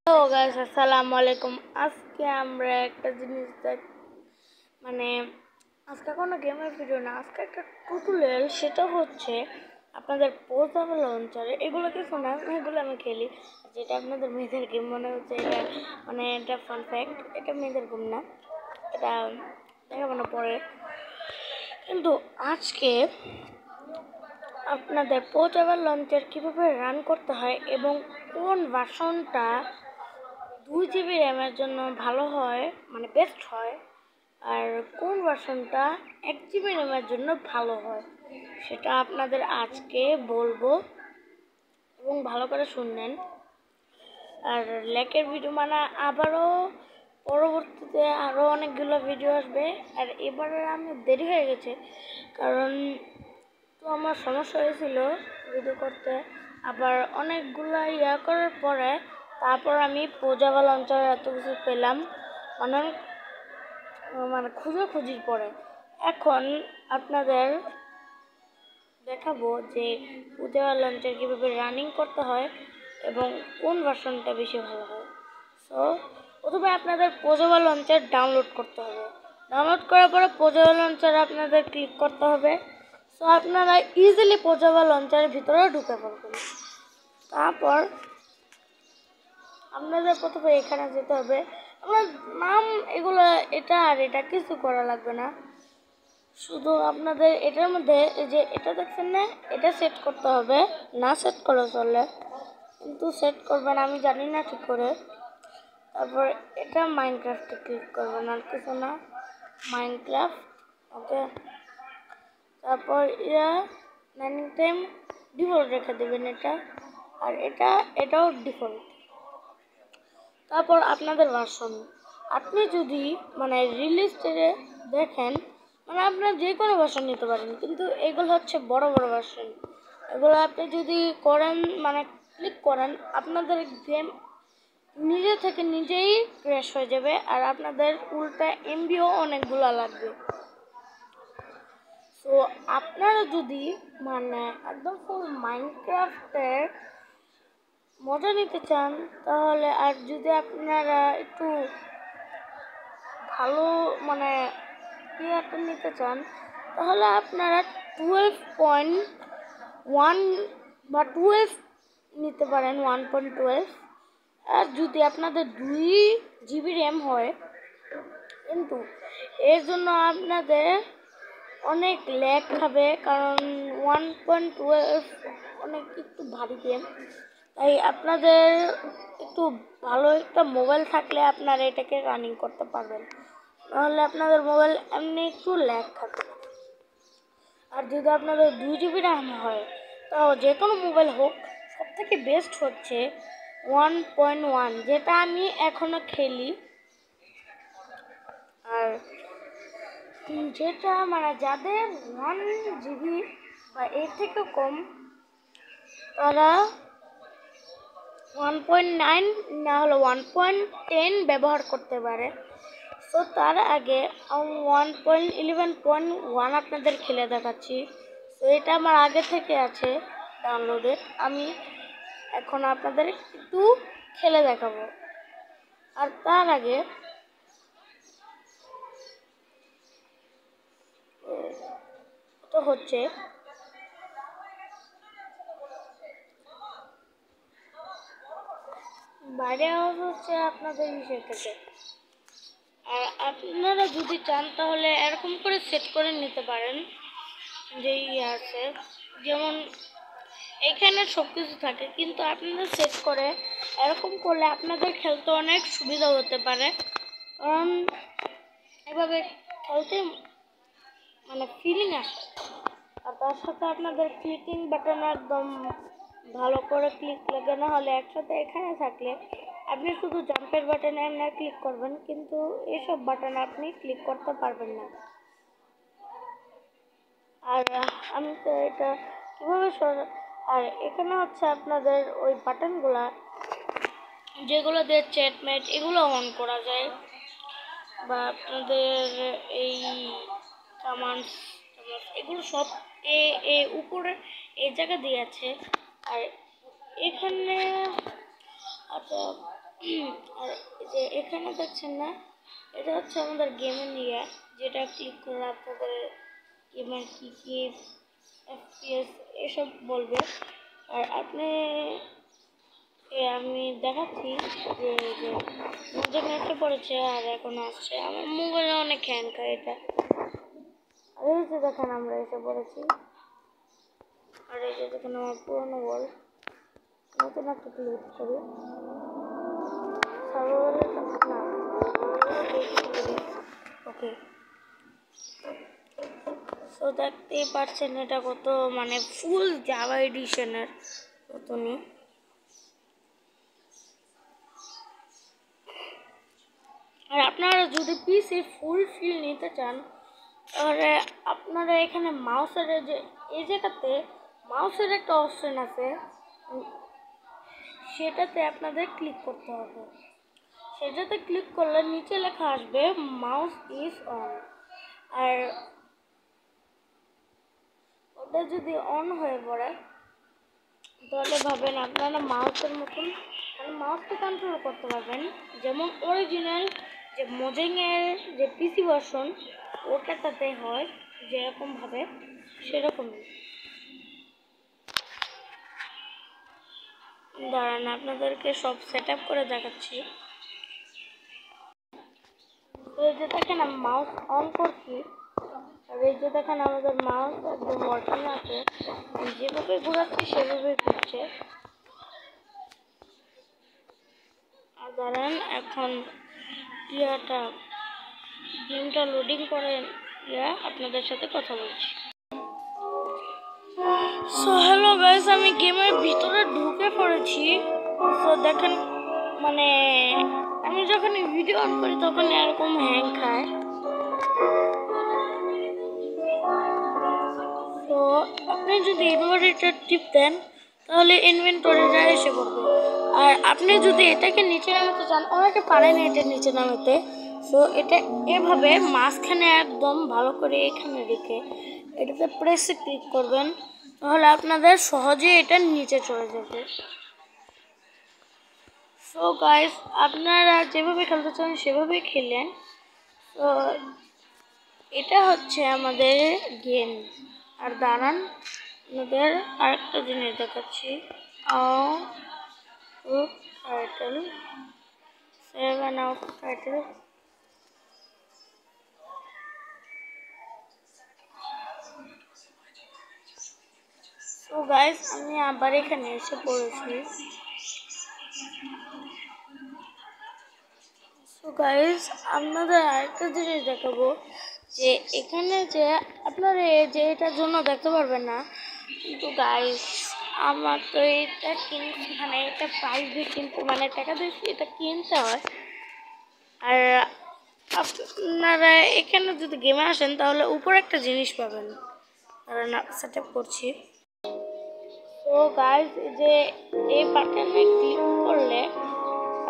Hello guys, আসসালামু আলাইকুম। আজকে আমরা একটা জিনিস মানে আজকে কোনো গেমের ভিডিও না, আজকে একটা টিউটোরিয়াল। সেটা হচ্ছে আপনাদের পোর্টেবল লঞ্চারে এগুলো কিছু না, এগুলো আমি খেলি। যেটা আপনাদের মেয়েদের গেম মনে হচ্ছে, এটা ফান ফ্যাক্ট, এটা মেয়েদের গেম না, এটা দেখাবো না পরে। কিন্তু আজকে আপনাদের পোর্টেবল লঞ্চার কীভাবে রান করতে হয় এবং কোন ভার্সনটা 2 GB র্যামের জন্য ভালো হয়, মানে বেস্ট হয়, আর কোন ভার্সনটা 1 GB র্যামের জন্য ভালো হয়, সেটা আপনাদের আজকে বলবো এবং ভালো করে শুনবেন। আর ল্যাকের ভিডিও মানে আবারও পরবর্তীতে আরও অনেকগুলো ভিডিও আসবে। আর এবারে আমি দেরি হয়ে গেছে, কারণ তো আমার সমস্যা হয়েছিল ভিডিও করতে। আবার অনেকগুলো করার পরে তারপর আমি পোর্টেবল লঞ্চার এত কিছু পেলাম, মানে মানে খুঁজির পরে এখন আপনাদের দেখাবো যে পোর্টেবল লঞ্চার কীভাবে রানিং করতে হয় এবং কোন ভার্সনটা বেশি ভালো হয়। সো প্রথমে আপনাদের পোর্টেবল লঞ্চার ডাউনলোড করতে হবে। ডাউনলোড করার পরে পোর্টেবল লঞ্চারে আপনাদের ক্লিক করতে হবে। সো আপনারা ইজিলি পোর্টেবল লঞ্চারের ভিতরে ঢুকে পড়বেন। তারপর আপনাদের প্রথমে এখানে যেতে হবে। আপনার নাম এগুলো এটা আর এটা কিছু করা লাগবে না, শুধু আপনাদের এটার মধ্যে এই যে এটা দেখছেন না, এটা সেট করতে হবে। না সেট করে চলে, কিন্তু সেট করবেন, আমি জানি না ঠিক করে। তারপর এটা মাইনক্রাফটে ক্লিক করবেন, আর কিছু না, মাইনক্রাফট। ওকে, তারপর রানিং টাইম ডিফল্ট রেখে দেবেন এটা, আর এটাও ডিফল্ট। তারপর আপনাদের ভার্সন, আপনি যদি মানে রিলিজ থেকে দেখেন, মানে আপনার যে কোনো ভার্সন নিতে পারেন, কিন্তু এগুলো হচ্ছে বড় বড় ভার্সন। এগুলো আপনি যদি করেন, মানে ক্লিক করেন, আপনাদের গেম নিজে থেকে নিজেই ক্র্যাশ হয়ে যাবে, আর আপনাদের উল্টা এমবিও অনেকগুলো লাগবে। তো আপনারা যদি মানে একদম ফুল মাইনক্রাফটের মজা নিতে চান, তাহলে, আর যদি আপনারা একটু ভালো মানে একটা নিতে চান, তাহলে আপনারা 12.1 বা 12 নিতে পারেন, 1.12। আর যদি আপনাদের 2 GB র্যাম হয়, কিন্তু এর জন্য আপনাদের অনেক ল্যাগ খাবে, কারণ 1.12 অনেক একটু ভারী গেম। তাই আপনাদের একটু ভালো একটা মোবাইল থাকলে আপনারা এটাকে রানিং করতে পারবেন, নাহলে আপনাদের মোবাইল এমনি একটু ল্যাগ খাবে। আর যদি আপনাদের 2 GB র্যাম হয়, তাও যে কোনো মোবাইল হোক, সব থেকে বেস্ট হচ্ছে 1.1, যেটা আমি এখনো খেলি। আর যেটা মানে যাদের 1 GB বা এর থেকেও কম, তারা 1.9 না হলে 1.10 ব্যবহার করতে পারে। তো তার আগে 1.11.1 আপনাদের খেলে দেখাচ্ছি। তো এটা আমার আগে থেকে আছে ডাউনলোডে, আমি এখন আপনাদের একটু খেলে দেখাবো। আর তার আগে তো হচ্ছে বাইরে আওয়াজ হচ্ছে আপনাদের ইসের থেকে। আর আপনারা যদি চান তাহলে এরকম করে সেট করে নিতে পারেন, যে আছে যেমন এখানে সব কিছু থাকে, কিন্তু আপনারা সেট করে এরকম করলে আপনাদের খেলতে অনেক সুবিধা হতে পারে, কারণ এভাবে খেলতে মানে ফিলিং আসে। আর তার সাথে আপনাদের ক্লিকিং বাটন একদম ভালো করে ক্লিক লাগে, না হলে একসাথে এখানে থাকলে আপনি শুধু জাম্পের বাটনে এমনি ক্লিক করবেন, কিন্তু এইসব বাটনে আপনি ক্লিক করতে পারবেন না। আর আমি তো এটা কীভাবে আর এখানে হচ্ছে আপনাদের ওই বাটনগুলা, যেগুলো দিয়ে চ্যাটমেট এগুলো অন করা যায়, বা আপনাদের এই কমান্ডস এগুলো সব উপরে এই জায়গা দিয়ে আছে। আর এখানে আচ্ছা, আর এই যে এখানে দেখছেন না, এটা হচ্ছে আমাদের গেমের নিয়ে, যেটা ক্লিক করলে আপনাদের গেমের কী কী এফপিএস এসব বলবে। আর আপনি আমি দেখাচ্ছি যে যে নতুন একটা পড়েছে আর এখন আসছে, আমার মোবাইলে অনেক হ্যাং খায় এটা। আর এই যে দেখেন আমরা এসে পড়েছি, আর এই যে দেখেন আমার পুরোনো বল। নতুন একটা ক্লিক করি, সার্ভারের না ওকে। তো দেখতেই পাচ্ছেন এটা কত মানে ফুল জাভা এডিশনের মতনই। আর আপনারা যদি পিসি ফুল ফিল নিতে চান, তাহলে আপনারা এখানে মাউসের যে এই জায়গাতে মাউসের একটা অপশন আছে, সেটাতে আপনাদের ক্লিক করতে হবে। সেটাতে ক্লিক করলে নিচে লেখা আসবে মাউস ইজ অন। আর ওটা যদি অন হয়ে পড়ে, তাহলে ভাবেন আপনারা মাউসের মতন মাউসকে কন্ট্রোল করতে পারবেন, যেমন অরিজিনাল যে মোজিংয়ের যে পিসি ভার্সন ওটাতে হয় যেরকমভাবে, সেরকমই। দাঁড়ান আপনাদেরকে সব সেট আপ করে দেখাচ্ছি। তো এই যে দেখেন আমি মাউস অন করছি, আর এই যে দেখেন আমাদের মাউস একদম ওয়ার্কিং আছে, যেভাবে ঘোরাচ্ছি সেভাবে ঘুরছে। আর দাঁড়ান এখন গেমটা লোডিং করে আপনাদের সাথে কথা বলছি। সো হ্যালো গাইস, আমি গেমের ভিতরে ঢুকে পড়েছি। সো দেখেন মানে আমি যখন ভিডিও অন করি তখন এরকম হ্যাং খায়। তো আপনি যদি ইনভার্টার টিপ দেন তাহলে ইনভেন্টরিটা এসে পড়বে। আর আপনি যদি এটাকে নিচে নামাতে চান, অনেকে পারে না এটা নিচে নামাতে। সো এটা এভাবে মাঝখানে একদম ভালো করে এখানে রেখে এটাতে প্রেসে ক্লিক করবেন, তাহলে আপনাদের সহজে এটা নিচে চলে যাবে। সো গাইস, আপনারা যেভাবে খেলতে চান সেভাবেই খেলেন। তো এটা হচ্ছে আমাদের গেম। আর দাঁড়ান আপনাদের আরেকটা জিনিস দেখাচ্ছি। Title 7 out title. তো গাইস, আমি আবার এখানে এসে পড়েছি। তো গাইস, আপনাদের আরেকটা জিনিস দেখাবো, যে এখানে যে আপনারা যে এটার জন্য দেখতে পারবেন না, কিন্তু গাইস আমার তো এটা মানে এটা প্রাইস দিয়ে কিনতে মানে টাকা দিয়ে এটা কিনতে হয়। আর আপনারা এখানে যদি গেমে আসেন তাহলে উপরে একটা জিনিস পাবেন, তারা সেট আপ করছি। তো গাইস, যে এই বাটনে ক্লিক করলে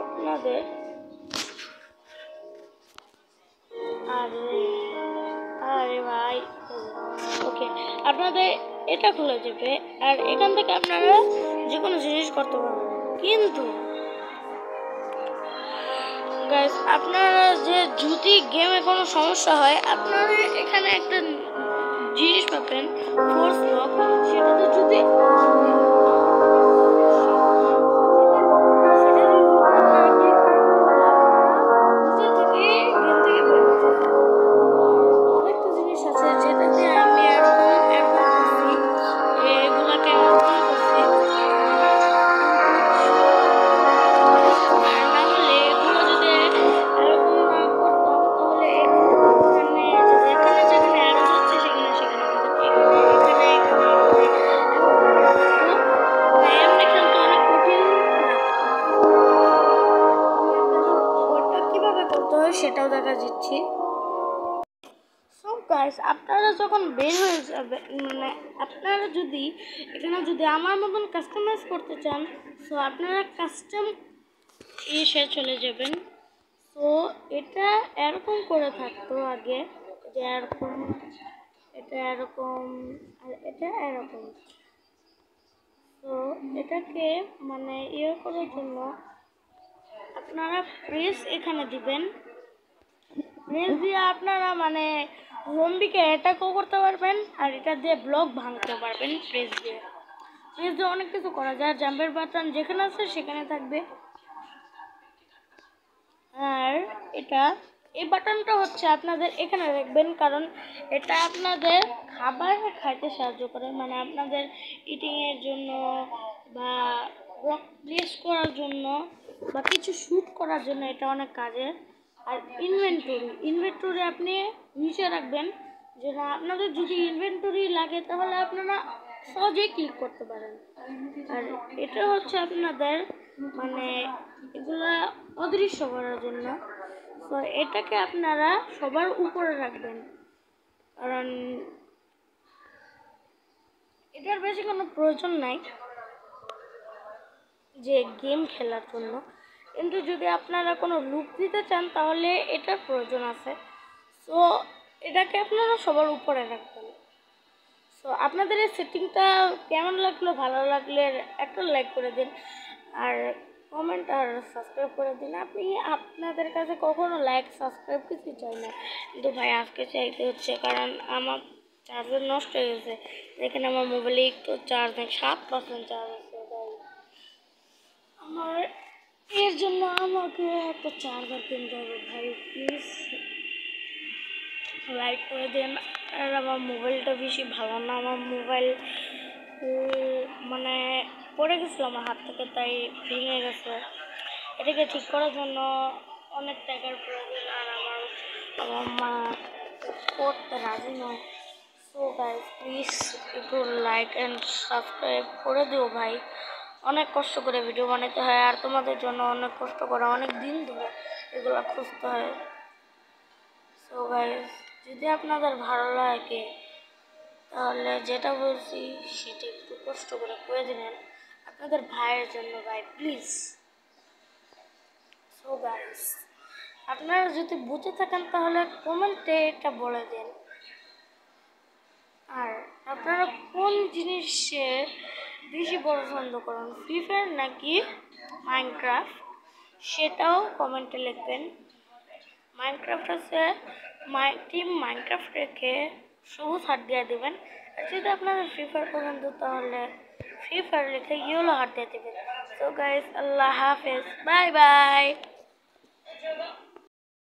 আপনাদের আরে ভাই ওকে আপনাদের এটা খুলে যাবে, আর এখান থেকে আপনারা যে কোনো জিনিস করতে পারবেন। কিন্তু গাইস, আপনারা যে যদি গেমে কোনো সমস্যা হয়, আপনারা এখানে একটা জিনিস পাবেন ফোর্স লক, সেটাতে যদি সেটাও দেখা যাচ্ছে। সো গাইস, আপনারা যখন বের হয়ে যাবে মানে আপনারা যদি এখানে যদি আমার মতন কাস্টমাইজ করতে চান, সো আপনারা কাস্টম এসে চলে যাবেন। তো এটা এরকম করে থাকতো আগে, যে এরকম, এটা এরকম, আর এটা এরকম। তো এটাকে মানে ইয়ে করার জন্য আপনারা প্রেস এখানে দিবেন। প্রেস দিয়ে আপনারা মানে জম্বিকে অ্যাটাকও করতে পারবেন আর এটা দিয়ে ব্লক ভাঙতে পারবেন। প্রেস দিয়ে অনেক কিছু করা যায়। জাম্পের বাটন যেখানে আছে সেখানে থাকবে। আর এই বাটনটা হচ্ছে আপনাদের এখানে রাখবেন, কারণ এটা আপনাদের খাবার খাইতে সাহায্য করে, মানে আপনাদের ইটিংয়ের জন্য বা ব্লক প্লেস করার জন্য বা কিছু শ্যুট করার জন্য এটা অনেক কাজের। আর ইনভেন্টরি আপনি নিচে রাখবেন, যেটা আপনাদের যদি ইনভেন্টরি লাগে তাহলে আপনারা সহজেই ক্লিক করতে পারেন। আর এটা হচ্ছে আপনাদের মানে এগুলা অদৃশ্য করার জন্য। তো এটাকে আপনারা সবার উপরে রাখবেন, কারণ এটার বেশি কোনো প্রয়োজন নাই যে গেম খেলার জন্য, কিন্তু যদি আপনারা কোনো লুক দিতে চান তাহলে এটার প্রয়োজন আছে। সো এটাকে আপনারা সবার উপরে রাখবেন। সো আপনাদের এই সেটিংটা কেমন লাগলো? ভালো লাগলে একটা লাইক করে দিন আর কমেন্ট আর সাবস্ক্রাইব করে দিন। আপনাদের কাছে কখনো লাইক সাবস্ক্রাইব কিছু চাই না, কিন্তু ভাই আজকে চাইতে হচ্ছে, কারণ আমার চার্জার নষ্ট হয়ে গেছে। দেখেন আমার মোবাইলে একটু চার্জ নেই, 7% চার্জ আছে। আমার এর জন্য আমাকে একটা চার্জার কিনতে হবে। ভাই প্লিজ লাইক করে দেন। আর আমার মোবাইলটা বেশি ভালো না, আমার মোবাইল মানে পড়ে গেছিলো আমার হাত থেকে, তাই ভেঙে গেছে। এটাকে ঠিক করার জন্য অনেক টাকার প্রয়োজন, আর আমার মা করতে রাজি নয়। সো গাইস প্লিজ একটু লাইক অ্যান্ড সাবস্ক্রাইব করে দিও ভাই। অনেক কষ্ট করে ভিডিও বানাতে হয়, আর তোমাদের জন্য অনেক কষ্ট করে অনেক দিন ধরে এগুলো খুঁজতে হয়। সো গাইস যদি আপনাদের ভালো লাগে তাহলে যেটা বলছি সেটা একটু কষ্ট করে দিবেন আপনাদের ভাইয়ের জন্য ভাই, প্লিজ। সো গাইস আপনারা যদি বুঝে থাকেন তাহলে কমেন্টে এটা বলে দিন। আর আপনারা কোন জিনিসে বেশি পছন্দ করেন, ফ্রি ফায়ার নাকি মাইনক্রাফট, সেটাও কমেন্টে লিখবেন। মাইনক্রাফট আছে, টিম মাইনক্রাফট রেখে সবুজ হাত দিয়ে দেবেন। আর যদি আপনাদের ফ্রি ফায়ার পছন্দ তাহলে ফ্রি ফায়ার রেখে ইয়েলো হাত দিয়ে দেবেন। সো গাইস আল্লাহ হাফেজ, বাই বাই।